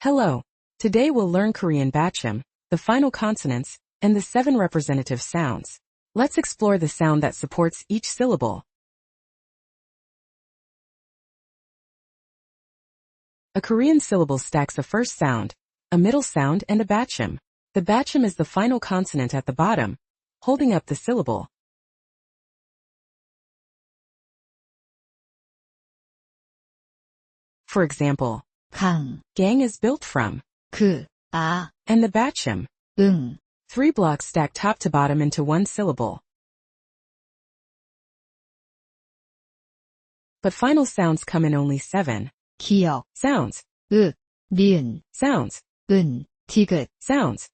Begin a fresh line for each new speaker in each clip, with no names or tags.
Hello. Today we'll learn Korean Batchim, the final consonants, and the 7 representative sounds. Let's explore the sound that supports each syllable. A Korean syllable stacks a first sound, a middle sound, and a batchim. The batchim is the final consonant at the bottom, holding up the syllable. For example, gang is built from and the batchim. 3 blocks stack top to bottom into one syllable. But final sounds come in only 7. Sounds. Sounds. Sounds. Sounds. Sounds.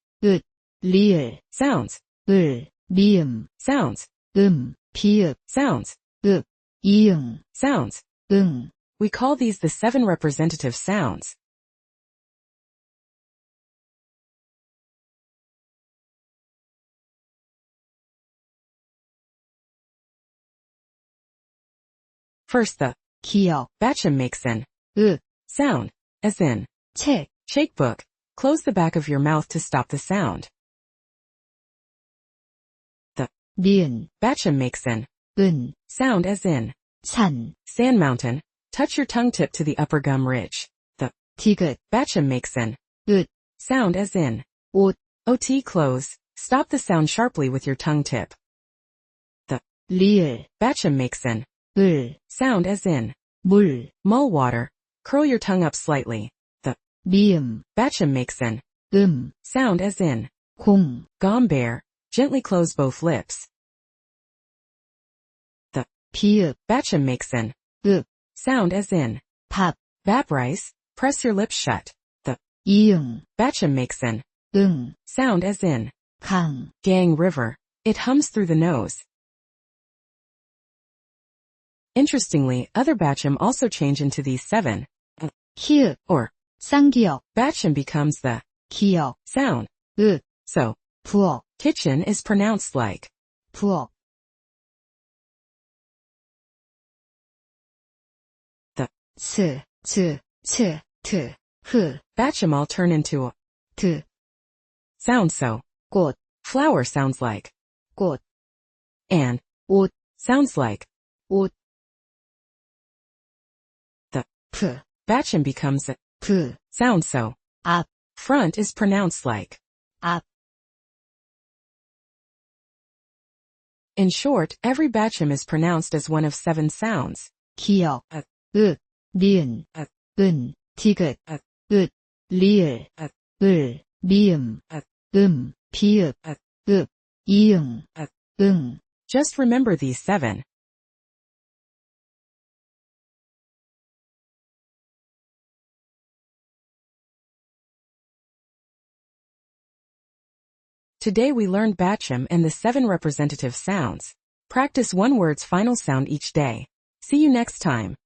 Sounds. Sounds. We call these the 7 representative sounds. First, the batchim makes an sound, as in shake book. Close the back of your mouth to stop the sound. The batchim makes an sound, as in sand mountain. Touch your tongue tip to the upper gum ridge. The batchim makes an sound, as in ot close. Stop the sound sharply with your tongue tip. The batchim makes an sound, as in mull water. Curl your tongue up slightly. The batchim makes an sound, as in gom bear. Gently close both lips. The batchim makes an sound, as in bap rice. Press your lips shut. The batchim makes an sound, as in gang river. It hums through the nose. Interestingly, other batchim also change into these 7. Or batchim becomes the sound. So, kitchen is pronounced like the batchim all turn into sound. So, flower sounds like and sounds like the batchim becomes a sound. So, front is pronounced like In short, every batchim is pronounced as one of 7 sounds. Just remember these 7. Today we learned batchim and the 7 representative sounds. Practice one word's final sound each day. See you next time.